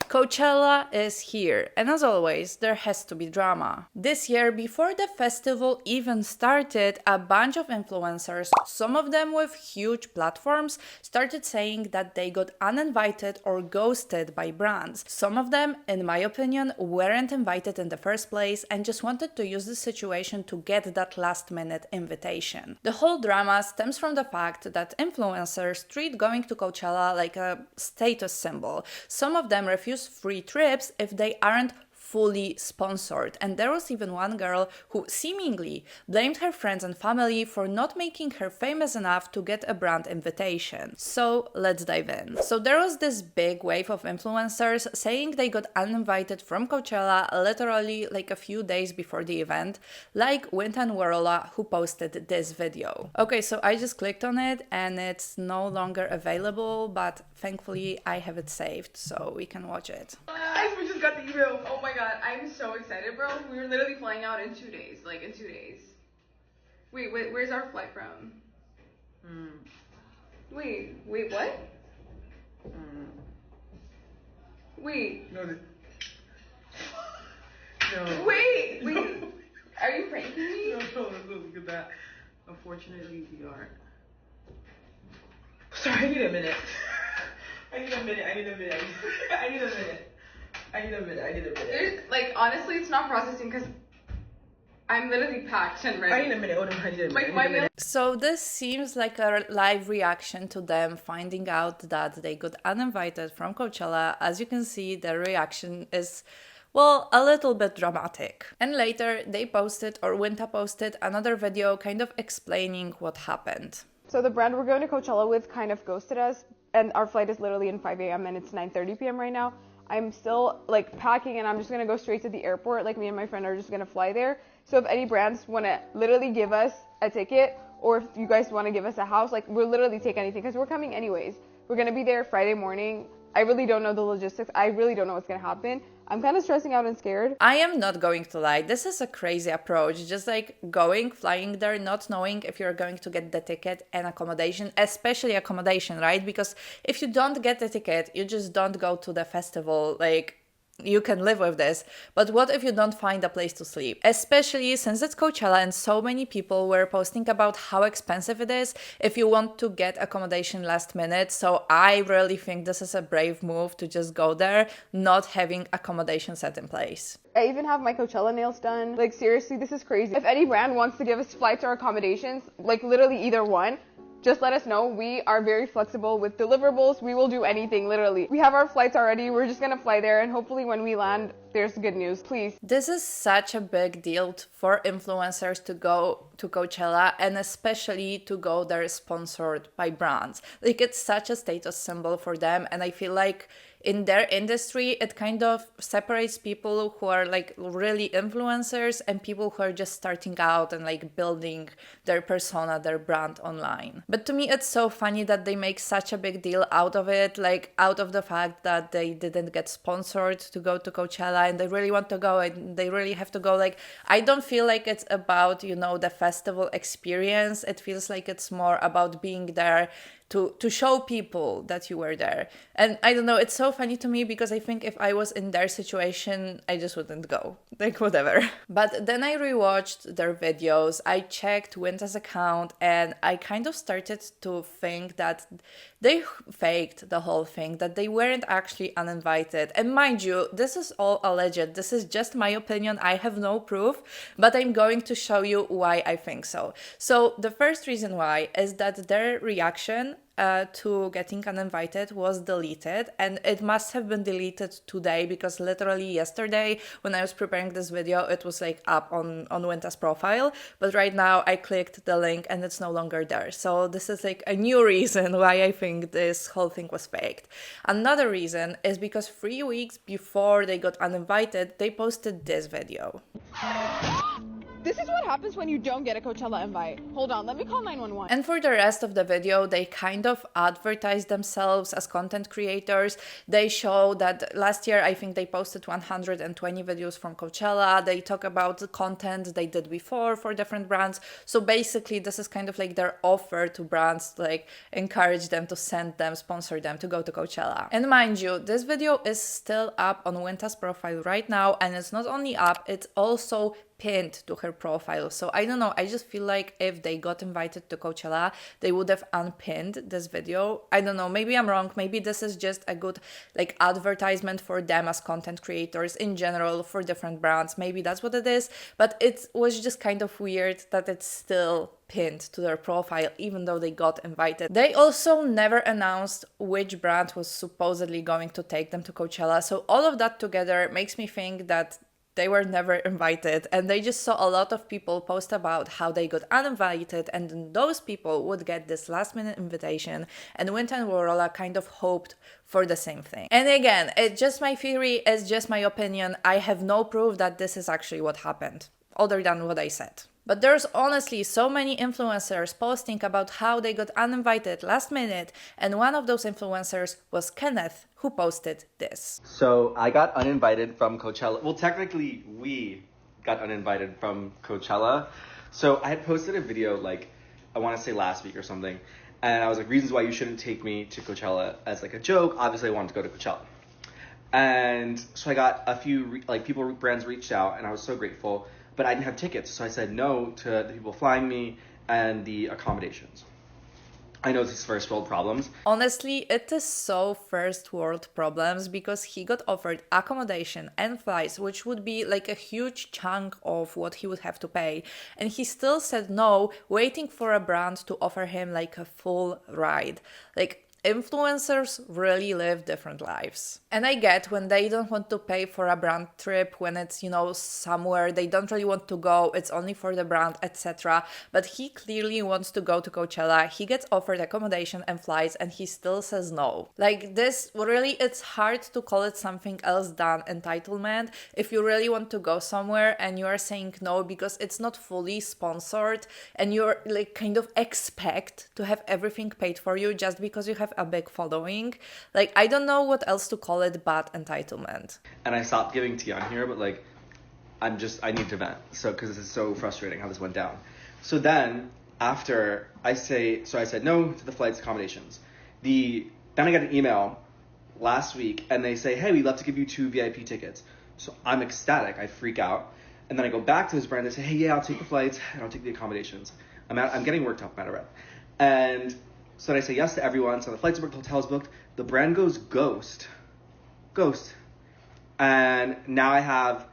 Coachella is here, and as always, there has to be drama. This year, before the festival even started, a bunch of influencers, some of them with huge platforms, started saying that they got uninvited or ghosted by brands. Some of them, in my opinion, weren't invited in the first place and just wanted to use the situation to get that last-minute invitation. The whole drama stems from the fact that influencers treat going to Coachella like a status symbol. Some of them refuse free trips if they aren't fully sponsored, and there was even one girl who seemingly blamed her friends and family for not making her famous enough to get a brand invitation. So let's dive in. So there was this big wave of influencers saying they got uninvited from Coachella literally like a few days before the event, like Wintan Warola, who posted this video. Okay, so I just clicked on it and it's no longer available, but thankfully I have it saved so we can watch it. Guys, we just got the email. Oh my god, I'm so excited, bro. We were literally flying out in 2 days. Like, in 2 days. Wait, where's our flight from? Wait, what? Wait. No. Wait. Are you pranking me? No, look at that. Unfortunately, we aren't. Sorry, I need a minute. I need a minute. There's, like, honestly, it's not processing because I'm literally packed and ready. I need a minute. Hold on, I need a minute. My meal. So this seems like a live reaction to them finding out that they got uninvited from Coachella. As you can see, their reaction is, well, a little bit dramatic. And later they posted, or Winta posted, another video kind of explaining what happened. So the brand we're going to Coachella with kind of ghosted us, and our flight is literally in 5 a.m. and it's 9:30 p.m. right now. I'm still like packing and I'm just gonna go straight to the airport. Like, me and my friend are just gonna fly there. So if any brands wanna literally give us a ticket, or if you guys wanna give us a house, like, we'll literally take anything because we're coming anyways. We're gonna be there Friday morning. I really don't know the logistics. I really don't know what's gonna happen. I'm kind of stressing out and scared. I am not going to lie, this is a crazy approach, just like flying there, not knowing if you're going to get the ticket and accommodation, especially accommodation, right? Because if you don't get the ticket, you just don't go to the festival, like, you can live with this, but what if you don't find a place to sleep? Especially since it's Coachella and so many people were posting about how expensive it is if you want to get accommodation last minute. So I really think this is a brave move to just go there, not having accommodation set in place. I even have my Coachella nails done. Like, seriously, this is crazy. If any brand wants to give us flights or accommodations, like literally either one, just let us know. We are very flexible with deliverables. We will do anything, literally. We have our flights already. We're just gonna fly there, and hopefully when we land, there's good news, please. This is such a big deal for influencers to go to Coachella, and especially to go there sponsored by brands. Like, it's such a status symbol for them, and I feel like in their industry, it kind of separates people who are like really influencers and people who are just starting out and like building their persona, their brand online. But to me, it's so funny that they make such a big deal out of it, like out of the fact that they didn't get sponsored to go to Coachella and they really want to go and they really have to go. Like, I don't feel like it's about, you know, the festival experience. It feels like it's more about being there to show people that you were there. And I don't know, it's so funny to me because I think if I was in their situation, I just wouldn't go. Like, whatever. But then I rewatched their videos, I checked Winta's account, and I kind of started to think that they faked the whole thing, that they weren't actually uninvited. And mind you, this is all alleged. This is just my opinion. I have no proof, but I'm going to show you why I think so. So the first reason why is that their reaction to getting uninvited was deleted, and it must have been deleted today because literally yesterday when I was preparing this video it was like up on Winta's profile, but right now I clicked the link and it's no longer there. So this is like a new reason why I think this whole thing was faked. Another reason is because 3 weeks before they got uninvited, they posted this video. This is what happens when you don't get a Coachella invite. Hold on, let me call 911. And for the rest of the video, they kind of advertise themselves as content creators. They show that last year, I think they posted 120 videos from Coachella. They talk about the content they did before for different brands. So basically, this is kind of like their offer to brands to like encourage them to send them, sponsor them to go to Coachella. And mind you, this video is still up on Winta's profile right now. And it's not only up, it's also pinned to her profile. So I don't know, I just feel like if they got invited to Coachella, they would have unpinned this video. I don't know, maybe I'm wrong. Maybe this is just a good like advertisement for them as content creators in general for different brands. Maybe that's what it is. But it was just kind of weird that it's still pinned to their profile even though they got invited. They also never announced which brand was supposedly going to take them to Coachella. So all of that together makes me think that they were never invited, and they just saw a lot of people post about how they got uninvited, and then those people would get this last minute invitation, and Winter and Worola kind of hoped for the same thing. And again, it's just my theory, it's just my opinion. I have no proof that this is actually what happened, other than what I said. But there's honestly so many influencers posting about how they got uninvited last minute, and one of those influencers was Kenneth, who posted this. So I got uninvited from Coachella. Well, technically we got uninvited from Coachella. So I had posted a video like, I want to say last week or something. And I was like, reasons why you shouldn't take me to Coachella as like a joke. Obviously I wanted to go to Coachella. And so I got a few brands reached out, and I was so grateful. But I didn't have tickets, so I said no to the people flying me and the accommodations. I know this is first world problems. Honestly, it is so first world problems because he got offered accommodation and flights, which would be like a huge chunk of what he would have to pay. And he still said no, waiting for a brand to offer him like a full ride. Like, influencers really live different lives. And I get when they don't want to pay for a brand trip, when it's, you know, somewhere they don't really want to go, it's only for the brand, etc. But he clearly wants to go to Coachella. He gets offered accommodation and flights, and he still says no. Like this, really, it's hard to call it something else than entitlement. If you really want to go somewhere and you are saying no because it's not fully sponsored, and you're like kind of expect to have everything paid for you just because you have a big following, like I don't know what else to call it but entitlement. And I stopped giving tea on here, but like I need to vent, so because this is so frustrating how this went down. So then after I said no to the flights, accommodations. Then I got an email last week and they say, hey, we'd love to give you 2 VIP tickets. So I'm ecstatic, I freak out, and then I go back to this brand and say, hey, yeah, I'll take the flights and I'll take the accommodations. I'm getting worked up, matter of fact. And so I say yes to everyone. So the flights are booked, hotels booked. The brand goes ghost. And now I have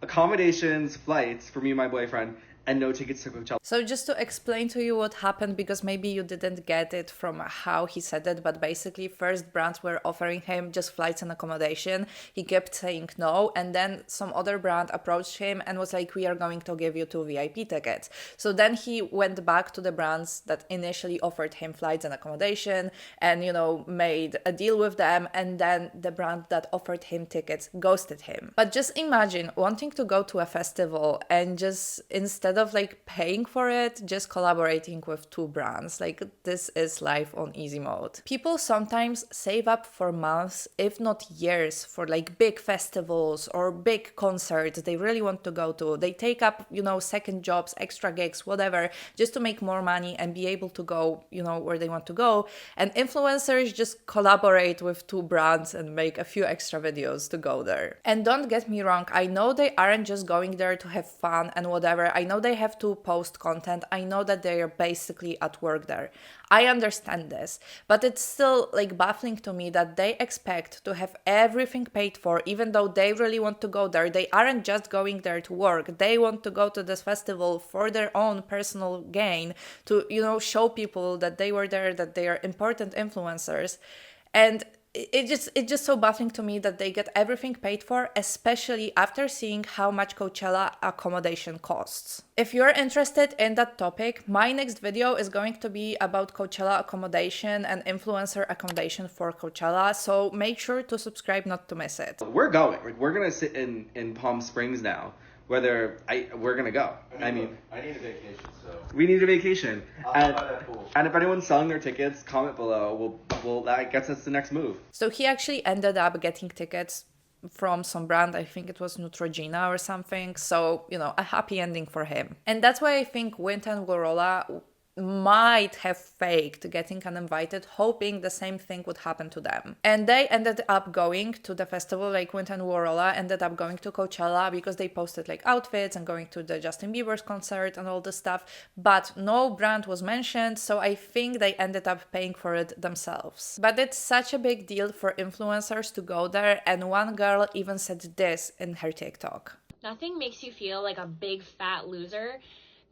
accommodations, flights for me and my boyfriend, and no tickets to Coachella. So just to explain to you what happened, because maybe you didn't get it from how he said it, but basically first brands were offering him just flights and accommodation. He kept saying no, and then some other brand approached him and was like, we are going to give you 2 VIP tickets. So then he went back to the brands that initially offered him flights and accommodation and, you know, made a deal with them, and then the brand that offered him tickets ghosted him. But just imagine wanting to go to a festival and just instead of like paying for it, just collaborating with 2 brands. Like, this is life on easy mode. People sometimes save up for months, if not years, for like big festivals or big concerts they really want to go to. They take up, you know, second jobs, extra gigs, whatever, just to make more money and be able to go, you know, where they want to go. And influencers just collaborate with 2 brands and make a few extra videos to go there. And don't get me wrong, I know they aren't just going there to have fun and whatever. I know they have to post content. I know that they are basically at work there. I understand this, but it's still like baffling to me that they expect to have everything paid for, even though they really want to go there. They aren't just going there to work. They want to go to this festival for their own personal gain, to, you know, show people that they were there, that they are important influencers. And it's just so baffling to me that they get everything paid for, especially after seeing how much Coachella accommodation costs. If you're interested in that topic, my next video is going to be about Coachella accommodation and influencer accommodation for Coachella, so make sure to subscribe not to miss it. We're going. We're going to sit in Palm Springs now we're gonna go. I mean, I need a vacation, so we need a vacation. I'll buy that pool. And if anyone's selling their tickets, comment below. We'll that gets us the next move. So he actually ended up getting tickets from some brand, I think it was Neutrogena or something. So, a happy ending for him. And that's why I think Wynn and Gorola might have faked getting uninvited, hoping the same thing would happen to them. And they ended up going to the festival, like Wynn and Gorola ended up going to Coachella because they posted like outfits and going to the Justin Bieber's concert and all this stuff, but no brand was mentioned, so I think they ended up paying for it themselves. But it's such a big deal for influencers to go there, and one girl even said this in her TikTok. Nothing makes you feel like a big fat loser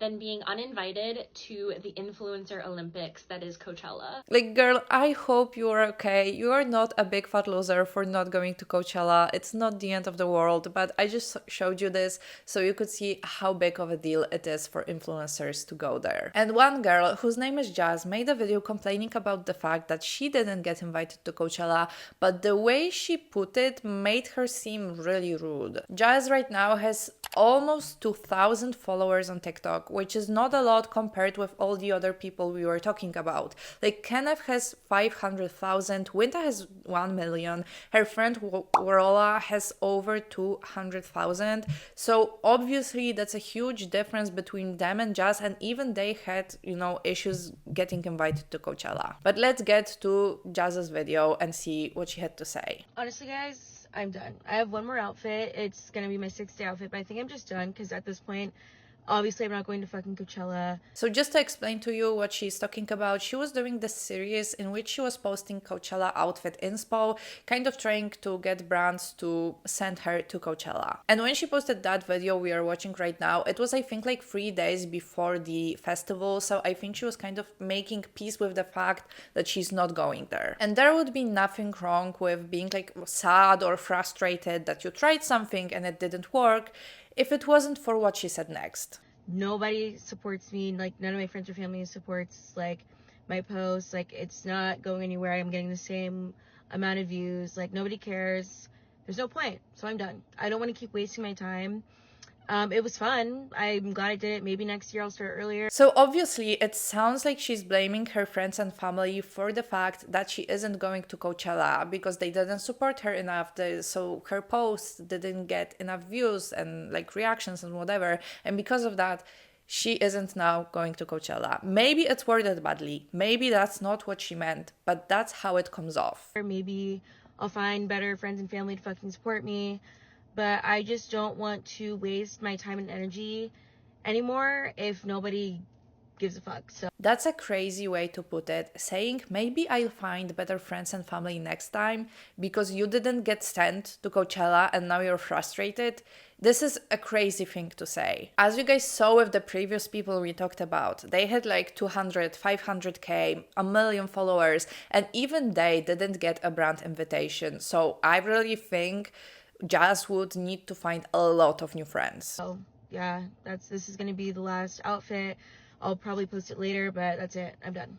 than being uninvited to the influencer Olympics that is Coachella. Like, girl, I hope you are okay. You are not a big fat loser for not going to Coachella. It's not the end of the world, but I just showed you this so you could see how big of a deal it is for influencers to go there. And one girl, whose name is Jazz, made a video complaining about the fact that she didn't get invited to Coachella, but the way she put it made her seem really rude. Jazz right now has almost 2,000 followers on TikTok, which is not a lot compared with all the other people we were talking about. Like, Kenneth has 500,000, Winta has 1 million, her friend Warola has over 200,000. So obviously that's a huge difference between them and Jazz, and even they had, issues getting invited to Coachella. But let's get to Jazz's video and see what she had to say. Honestly, guys, I'm done. I have one more outfit. It's gonna be my 6th day outfit, but I think I'm just done because at this point, obviously, I'm not going to fucking Coachella. So just to explain to you what she's talking about, she was doing this series in which she was posting Coachella outfit inspo, kind of trying to get brands to send her to Coachella. And when she posted that video we are watching right now, it was, I think, like 3 days before the festival. So I think she was kind of making peace with the fact that she's not going there. And there would be nothing wrong with being like sad or frustrated that you tried something and it didn't work, if it wasn't for what she said next. Nobody supports me. Like, none of my friends or family supports, like, my posts. Like, it's not going anywhere. I'm getting the same amount of views. Like, nobody cares. There's no point. So I'm done. I don't want to keep wasting my time. It was fun. I'm glad I did it. Maybe next year I'll start earlier. So obviously it sounds like she's blaming her friends and family for the fact that she isn't going to Coachella because they didn't support her enough, so her posts didn't get enough views and like reactions and whatever, and because of that she isn't now going to Coachella. Maybe it's worded badly, maybe that's not what she meant, but that's how it comes off. Or maybe I'll find better friends and family to fucking support me. But I just don't want to waste my time and energy anymore if nobody gives a fuck. So that's a crazy way to put it, saying maybe I'll find better friends and family next time because you didn't get sent to Coachella and now you're frustrated. This is a crazy thing to say. As you guys saw with the previous people we talked about, they had like 200, 500k, a million followers, and even they didn't get a brand invitation. So I really think Jazz would need to find a lot of new friends. So yeah, this is gonna be the last outfit. I'll probably post it later, but that's it. I'm done.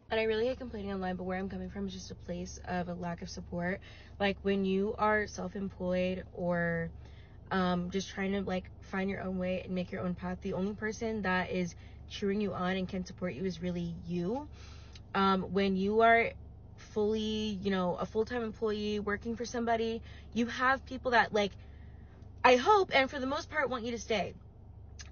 And I really hate complaining online, but where I'm coming from is just a place of a lack of support. Like, when you are self-employed or just trying to like find your own way and make your own path, the only person that is cheering you on and can support you is really you. When you are fully, a full-time employee working for somebody, you have people that, like, I hope and for the most part want you to stay,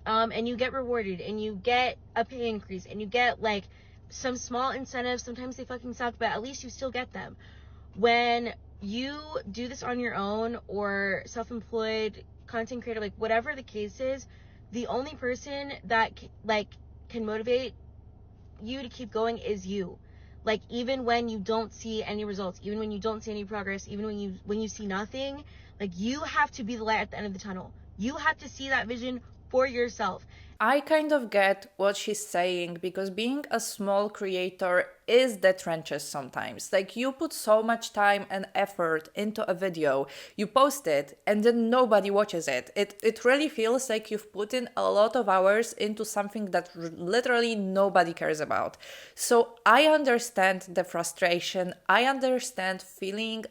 and you get rewarded and you get a pay increase and you get like some small incentives. Sometimes they fucking suck, but at least you still get them. When you do this on your own or self-employed content creator, like whatever the case is, the only person that can motivate you to keep going is you. Like, even when you don't see any results, even when you don't see any progress, even when you see nothing, like, you have to be the light at the end of the tunnel. You have to see that vision for yourself. I kind of get what she's saying because being a small creator is the trenches sometimes. Like, you put so much time and effort into a video, you post it, and then nobody watches it. It really feels like you've put in a lot of hours into something that literally nobody cares about. So I understand the frustration. I understand feeling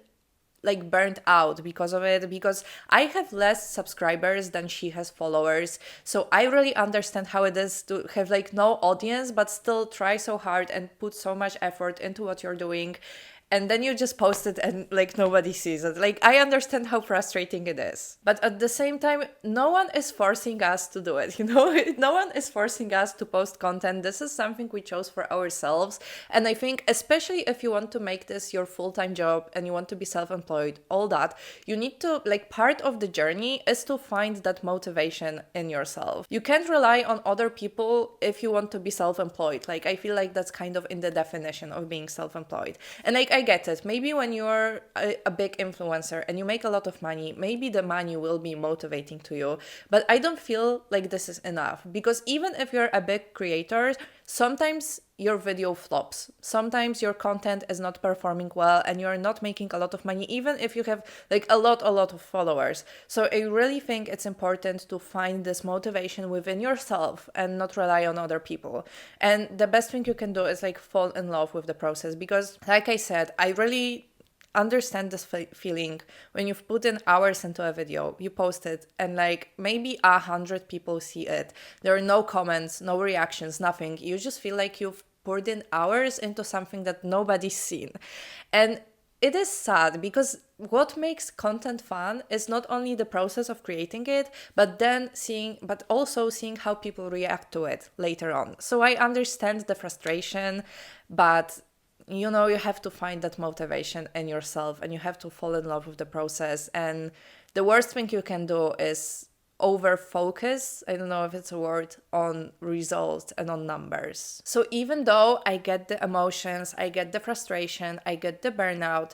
like burnt out because of it, because I have less subscribers than she has followers. So I really understand how it is to have like no audience but still try so hard and put so much effort into what you're doing, and then you just post it and like nobody sees it. Like, I understand how frustrating it is, but at the same time, no one is forcing us to do it, you know. No one is forcing us to post content. This is something we chose for ourselves, and I think especially if you want to make this your full-time job and you want to be self-employed, all that, you need to, like, part of the journey is to find that motivation in yourself. You can't rely on other people if you want to be self-employed. Like, I feel like that's kind of in the definition of being self-employed. And like, I get it. Maybe when you're a big influencer and you make a lot of money, maybe the money will be motivating to you. But I don't feel like this is enough, because even if you're a big creator, sometimes your video flops. Sometimes your content is not performing well and you're not making a lot of money, even if you have like a lot of followers. So I really think it's important to find this motivation within yourself and not rely on other people. And the best thing you can do is like fall in love with the process, because like I said, I really understand this feeling when you've put in hours into a video, you post it, and like maybe 100 people see it. There are no comments, no reactions, nothing. You just feel like you've poured in hours into something that nobody's seen. And it is sad, because what makes content fun is not only the process of creating it, but also seeing how people react to it later on. So I understand the frustration, but you know, you have to find that motivation in yourself and you have to fall in love with the process. And the worst thing you can do is over focus, I don't know if it's a word, on results and on numbers. So even though I get the emotions, I get the frustration, I get the burnout,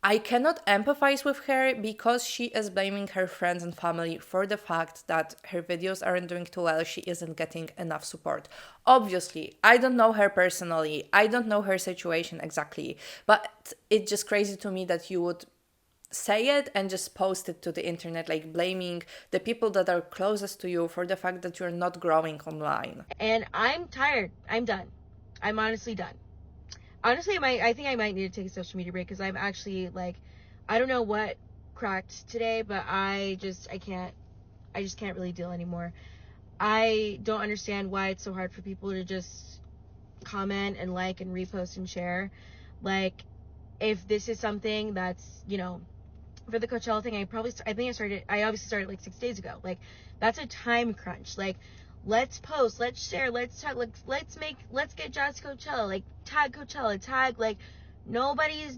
I cannot empathize with her, because she is blaming her friends and family for the fact that her videos aren't doing too well, she isn't getting enough support. Obviously, I don't know her personally, I don't know her situation exactly, but it's just crazy to me that you would say it and just post it to the internet, like blaming the people that are closest to you for the fact that you're not growing online. And I'm tired. I'm done. I'm honestly done. Honestly, I think I might need to take a social media break, because I'm actually like, I don't know what cracked today, but I just can't really deal anymore. I don't understand why it's so hard for people to just comment and like and repost and share. Like, if this is something that's, you know, for the Coachella thing, I obviously started like 6 days ago. Like, that's a time crunch. Like, let's post, let's share, let's talk, let's get Jazz Coachella, like tag Coachella, tag, like nobody's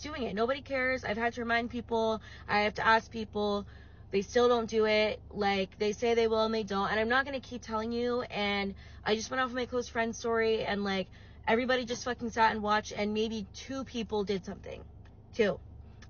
doing it. Nobody cares. I've had to remind people, I have to ask people, they still don't do it. Like, they say they will and they don't, and I'm not gonna keep telling you. And I just went off my close friend's story, and like everybody just fucking sat and watched, and maybe 2 people did something. 2.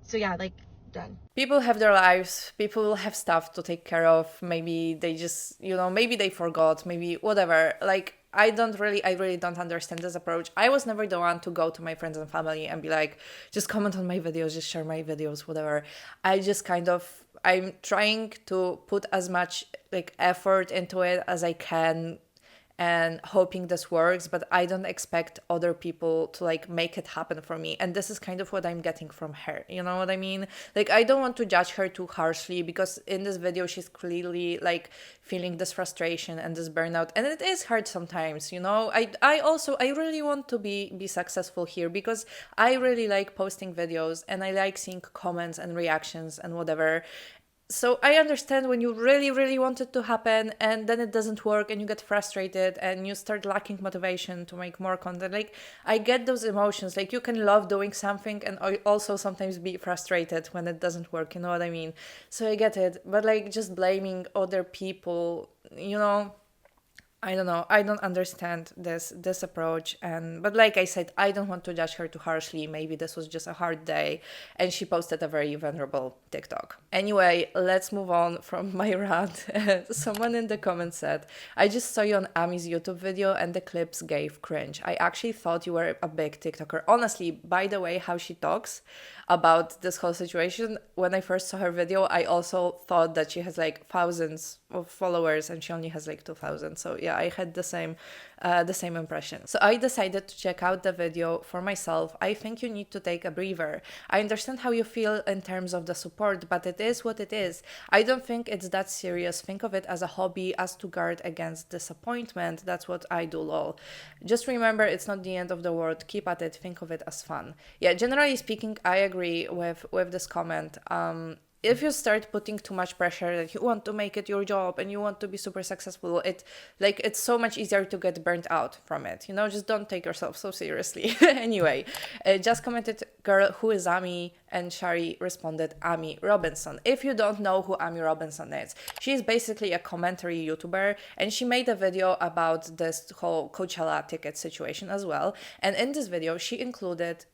So yeah, like, done. People have their lives, people have stuff to take care of. Maybe they just, you know, maybe they forgot, maybe whatever. Like, I really don't understand this approach. I was never the one to go to my friends and family and be like, just comment on my videos, just share my videos, whatever. I'm trying to put as much like effort into it as I can, and hoping this works, but I don't expect other people to like make it happen for me. And this is kind of what I'm getting from her, you know what I mean? Like, I don't want to judge her too harshly, because in this video she's clearly like feeling this frustration and this burnout, and it is hard sometimes, you know. I really want to be successful here, because I really like posting videos and I like seeing comments and reactions and whatever. So I understand when you really want it to happen and then it doesn't work and you get frustrated and you start lacking motivation to make more content. Like, I get those emotions. Like, you can love doing something and also sometimes be frustrated when it doesn't work, you know what I mean? So I get it. But like, just blaming other people, you know, I don't know. I don't understand this approach, but like I said, I don't want to judge her too harshly. Maybe this was just a hard day, and she posted a very vulnerable TikTok. Anyway, let's move on from my rant. Someone in the comments said, "I just saw you on Ami's YouTube video, and the clips gave cringe. I actually thought you were a big TikToker." Honestly, by the way, how she talks about this whole situation, when I first saw her video, I also thought that she has like thousands of followers, and she only has like 2,000. So yeah. yeah, I had the same impression. So I decided to check out the video for myself. I think you need to take a breather. I understand how you feel in terms of the support, but it is what it is. I don't think it's that serious. Think of it as a hobby, as to guard against disappointment. That's what I do, lol. Just remember, it's not the end of the world. Keep at it. Think of it as fun. Yeah, generally speaking, I agree with this comment. If you start putting too much pressure that you want to make it your job and you want to be super successful, it's so much easier to get burnt out from it. Just don't take yourself so seriously. Anyway, just commented, girl, who is Amy? And Shari responded, Amy Robinson. If you don't know who Amy Robinson is, she is basically a commentary YouTuber, and she made a video about this whole Coachella ticket situation as well. And in this video, she included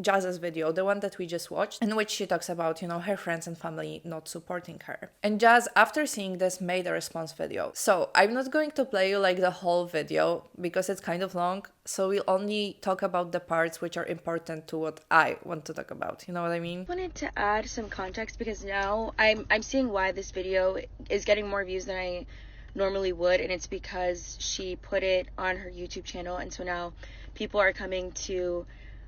Jazz's video, the one that we just watched, in which she talks about, her friends and family not supporting her. And Jazz, after seeing this, made a response video. So I'm not going to play you the whole video because it's kind of long. So we'll only talk about the parts which are important to what I want to talk about. You know what I mean? I wanted to add some context because now I'm seeing why this video is getting more views than I normally would, and it's because she put it on her YouTube channel, and so now people are coming to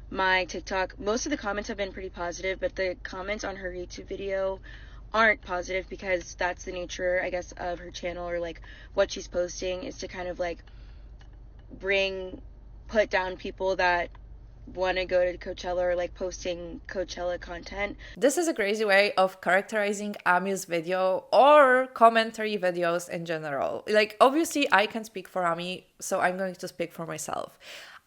my TikTok. Most of the comments have been pretty positive, but the comments on her YouTube video aren't positive because that's the nature, I guess, of her channel, or what she's posting is to kind of put down people that want to go to Coachella, or posting Coachella content. This is a crazy way of characterizing Ami's video or commentary videos in general. Obviously I can speak for Ami, so I'm going to speak for myself.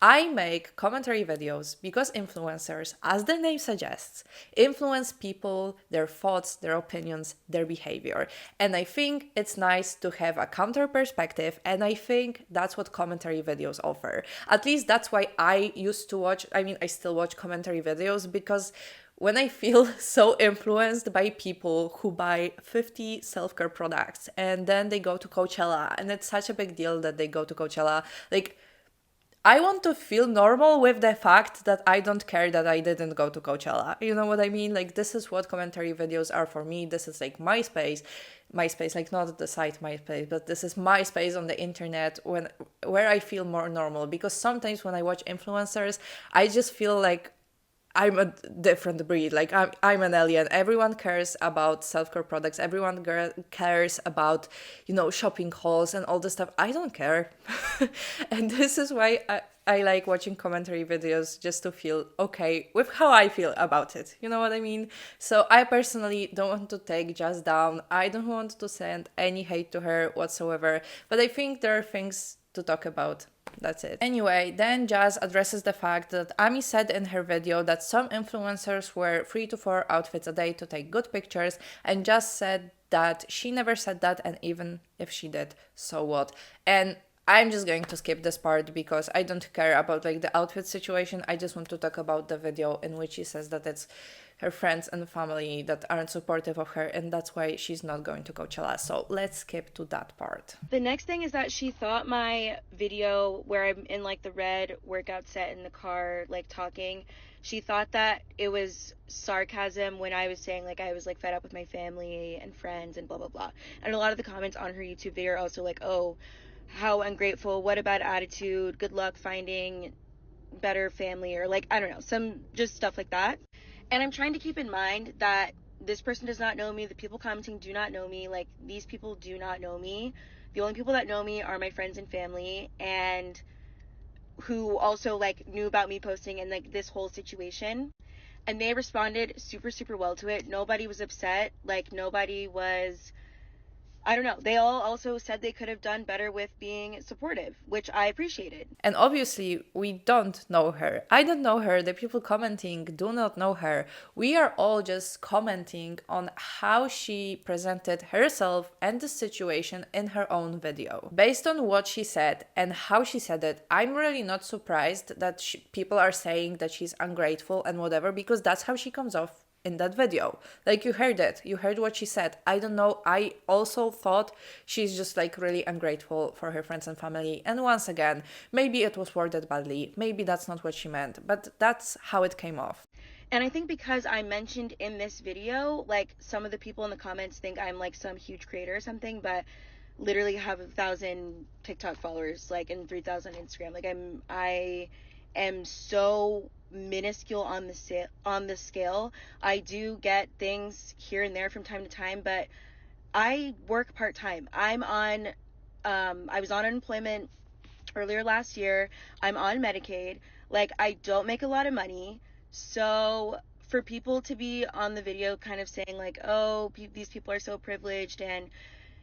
I make commentary videos because influencers, as the name suggests, influence people, their thoughts, their opinions, their behavior. And I think it's nice to have a counter perspective, and I think that's what commentary videos offer. At least that's why I used to watch, I still watch commentary videos, because when I feel so influenced by people who buy 50 self-care products and then they go to Coachella, and it's such a big deal that they go to Coachella, I want to feel normal with the fact that I don't care that I didn't go to Coachella. You know what I mean? This is what commentary videos are for me. This is my space, not the site MySpace, but this is my space on the internet where I feel more normal. Because sometimes when I watch influencers, I just feel like I'm a different breed. I'm an alien. Everyone cares about self-care products. Everyone cares about, shopping hauls and all this stuff. I don't care. And this is why I like watching commentary videos, just to feel okay with how I feel about it. You know what I mean? So I personally don't want to take Jazz down. I don't want to send any hate to her whatsoever. But I think there are things to talk about. That's it. Anyway, then Jazz addresses the fact that Ami said in her video that some influencers wear 3 to 4 outfits a day to take good pictures, and Jazz said that she never said that, and even if she did, so what? And I'm just going to skip this part because I don't care about the outfit situation. I just want to talk about the video in which she says that it's her friends and family that aren't supportive of her, and that's why she's not going to Coachella. So let's skip to that part. The next thing is that she thought my video where I'm in the red workout set in the car talking, she thought that it was sarcasm when I was saying I was fed up with my family and friends and blah blah blah. And a lot of the comments on her YouTube video are also oh, how ungrateful, what a bad attitude, good luck finding better family, or I don't know, some just stuff like that. And I'm trying to keep in mind that this person does not know me, the people commenting do not know me, these people do not know me. The only people that know me are my friends and family, and who also knew about me posting and this whole situation. And they responded super, super well to it. Nobody was upset. Nobody was, I don't know. They all also said they could have done better with being supportive, which I appreciated. And obviously, we don't know her. I don't know her. The people commenting do not know her. We are all just commenting on how she presented herself and the situation in her own video. Based on what she said and how she said it, I'm really not surprised that people are saying that she's ungrateful and whatever, because that's how she comes off in that video. You heard it. You heard what she said. I don't know. I also thought she's just really ungrateful for her friends and family. And once again, maybe it was worded badly. Maybe that's not what she meant, but that's how it came off. And I think because I mentioned in this video, some of the people in the comments think I'm some huge creator or something, but literally have 1,000 TikTok followers, like, and 3,000 Instagram. Like, I am so minuscule on the scale. I do get things here and there from time to time, but I work part-time. I was on unemployment earlier last year. I'm on Medicaid. Like, I don't make a lot of money. So for people to be on the video kind of saying like, oh, these people are so privileged and,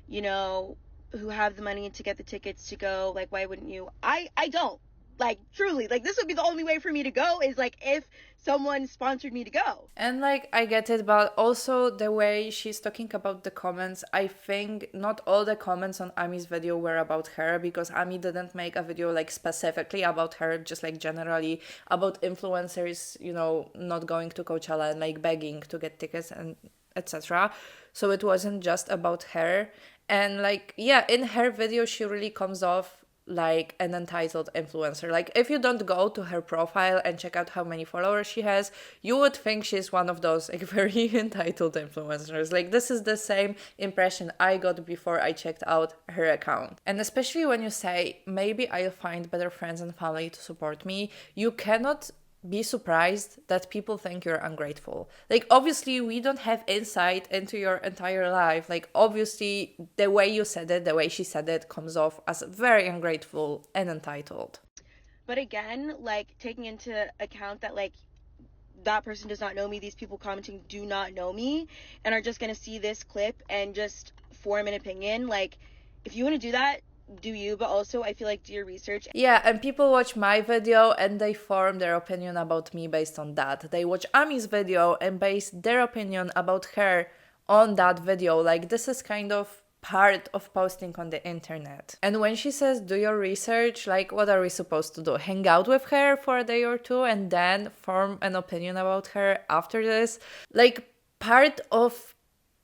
you know, who have the money to get the tickets to go, like, why wouldn't you? I don't. Like, truly, like, this would be the only way for me to go, is like if someone sponsored me to go. And like, I get it, but also the way she's talking about the comments, I think not all the comments on Ami's video were about her, because Ami didn't make a video like specifically about her, just like generally about influencers, you know, not going to Coachella and like begging to get tickets and etc. So it wasn't just about her. And like, yeah, in her video, she really comes off like an entitled influencer. Like, if you don't go to her profile and check out how many followers she has, you would think she's one of those like very entitled influencers. Like, this is the same impression I got before I checked out her account. And especially when you say, maybe I'll find better friends and family to support me, you cannot be surprised that people think you're ungrateful. Like, obviously, we don't have insight into your entire life. Like, obviously, the way you said it, the way she said it, comes off as very ungrateful and entitled. But again, like, taking into account that, like, that person does not know me, these people commenting do not know me, and are just gonna see this clip and just form an opinion. Like, if you want to do that, do you, but also I feel like do your research. Yeah, and people watch my video and they form their opinion about me based on that. They watch Ami's video and base their opinion about her on that video. Like, this is kind of part of posting on the internet. And when she says do your research, like, what are we supposed to do? Hang out with her for a day or two and then form an opinion about her after this? Like, part of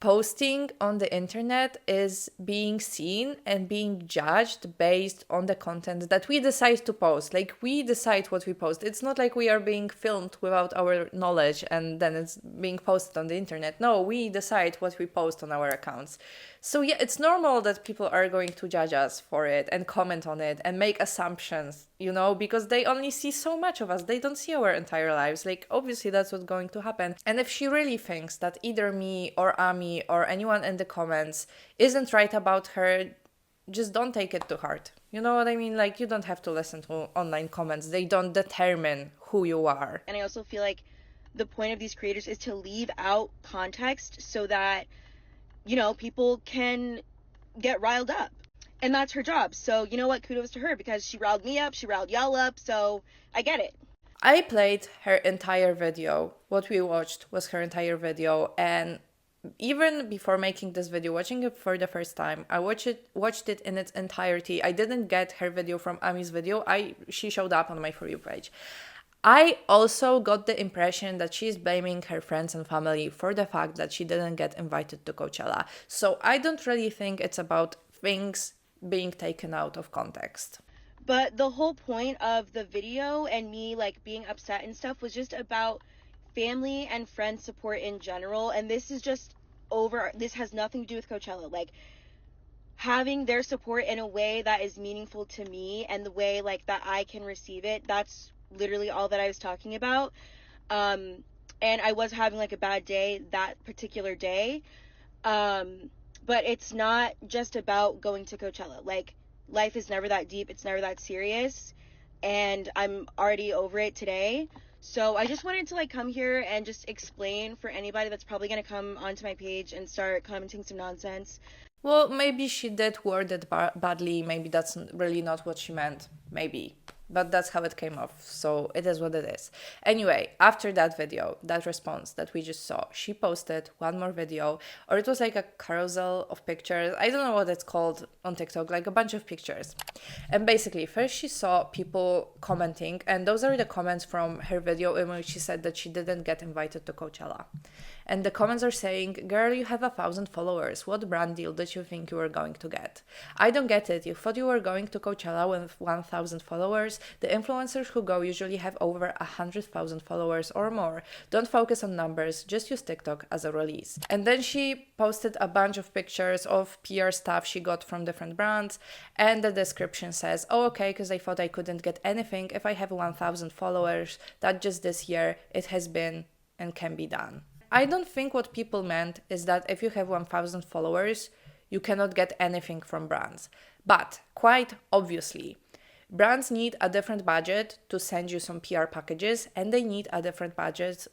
posting on the internet is being seen and being judged based on the content that we decide to post. Like, we decide what we post. It's not like we are being filmed without our knowledge and then it's being posted on the internet. No, we decide what we post on our accounts. So yeah, it's normal that people are going to judge us for it and comment on it and make assumptions, you know, because they only see so much of us. They don't see our entire lives. Like, obviously that's what's going to happen. And if she really thinks that either me or Ami or anyone in the comments isn't right about her, just don't take it to heart. You know what I mean? Like, you don't have to listen to online comments. They don't determine who you are. And I also feel like the point of these creators is to leave out context so that, you know, people can get riled up. And that's her job. So, you know what? Kudos to her, because she riled me up, she riled y'all up, so I get it. I played her entire video. What we watched was her entire video, and even before making this video, watching it for the first time, I watched it in its entirety. I didn't get her video from Ami's video. She showed up on my For You page. I also got the impression that she's blaming her friends and family for the fact that she didn't get invited to Coachella. So I don't really think it's about things being taken out of context. But the whole point of the video and me, like, being upset and stuff was just about family and friend support in general. And this is just this has nothing to do with Coachella. Like, having their support in a way that is meaningful to me and the way, like, that I can receive it, that's literally all that I was talking about. And I was having, like, a bad day that particular day. But it's not just about going to Coachella. Like, life is never that deep. It's never that serious. And I'm already over it today. So I just wanted to, like, come here and just explain for anybody that's probably going to come onto my page and start commenting some nonsense. Well, maybe she did word it badly. Maybe that's really not what she meant. Maybe. But that's how it came off. So it is what it is. Anyway, after that video, that response that we just saw, she posted one more video, or it was like a carousel of pictures. I don't know what it's called on TikTok, like a bunch of pictures. And basically, first she saw people commenting, and those are the comments from her video in which she said that she didn't get invited to Coachella. And the comments are saying, girl, you have 1,000 followers. What brand deal did you think you were going to get? I don't get it. You thought you were going to Coachella with 1,000 followers? The influencers who go usually have over 100,000 followers or more. Don't focus on numbers, just use TikTok as a release. And then she posted a bunch of pictures of PR stuff she got from different brands, and the description says, oh, okay, because I thought I couldn't get anything if I have 1,000 followers. That just this year it has been and can be done. I don't think what people meant is that if you have 1,000 followers, you cannot get anything from brands. But quite obviously, brands need a different budget to send you some PR packages, and they need a different budget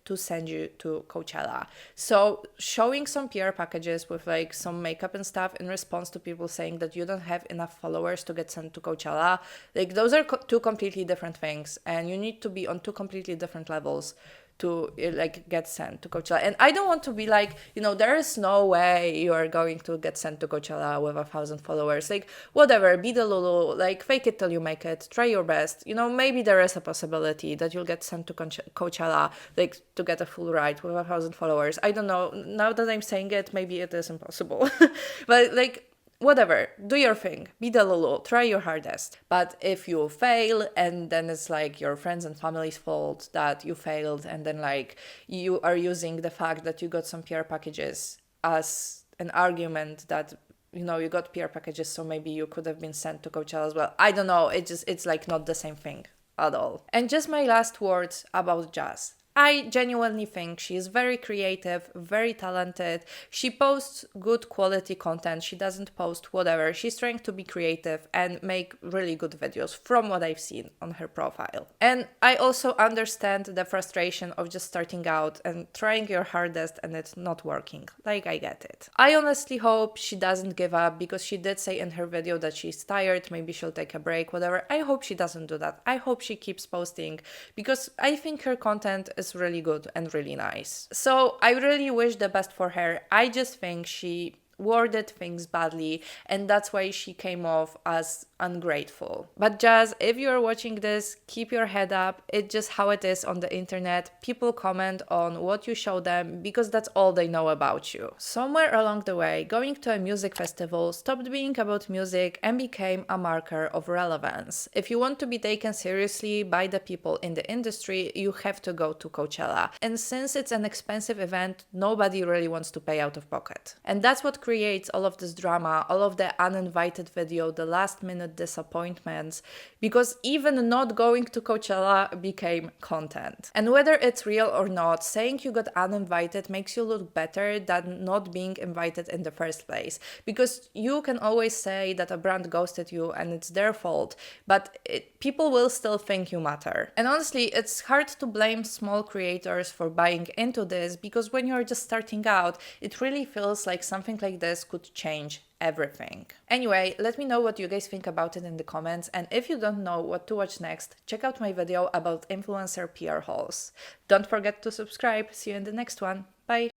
to send you to Coachella. So showing some PR packages with like some makeup and stuff in response to people saying that you don't have enough followers to get sent to Coachella, like those are two completely different things, and you need to be on two completely different levels to like get sent to Coachella. And I don't want to be like, there is no way you are going to get sent to Coachella with 1,000 followers. Like, whatever, be the Lulu, like fake it till you make it, try your best. Maybe there is a possibility that you'll get sent to Coachella, like to get a full ride with 1,000 followers. I don't know. Now that I'm saying it, maybe it is impossible. But like, whatever, do your thing, be the Lulu, try your hardest. But if you fail, and then it's like your friends and family's fault that you failed, and then like you are using the fact that you got some PR packages as an argument that you got PR packages, so maybe you could have been sent to Coachella as well. I don't know, it's like not the same thing at all. And just my last words about Jazz. I genuinely think she is very creative, very talented. She posts good quality content. She doesn't post whatever. She's trying to be creative and make really good videos from what I've seen on her profile. And I also understand the frustration of just starting out and trying your hardest and it's not working. Like, I get it. I honestly hope she doesn't give up, because she did say in her video that she's tired. Maybe she'll take a break, whatever. I hope she doesn't do that. I hope she keeps posting, because I think her content is really good and really nice. So I really wish the best for her. I just think she worded things badly, and that's why she came off as ungrateful. But Jazz, if you're watching this, keep your head up. It's just how it is on the internet. People comment on what you show them because that's all they know about you. Somewhere along the way, going to a music festival stopped being about music and became a marker of relevance. If you want to be taken seriously by the people in the industry, you have to go to Coachella. And since it's an expensive event, nobody really wants to pay out of pocket. And that's what creates all of this drama, all of the uninvited video, the last minute disappointments, because even not going to Coachella became content. And whether it's real or not, saying you got uninvited makes you look better than not being invited in the first place, because you can always say that a brand ghosted you and it's their fault, but people will still think you matter. And honestly, it's hard to blame small creators for buying into this, because when you're just starting out, it really feels like something like this could change everything. Anyway, let me know what you guys think about it in the comments, and if you don't know what to watch next, check out my video about influencer PR hauls. Don't forget to subscribe. See you in the next one. Bye!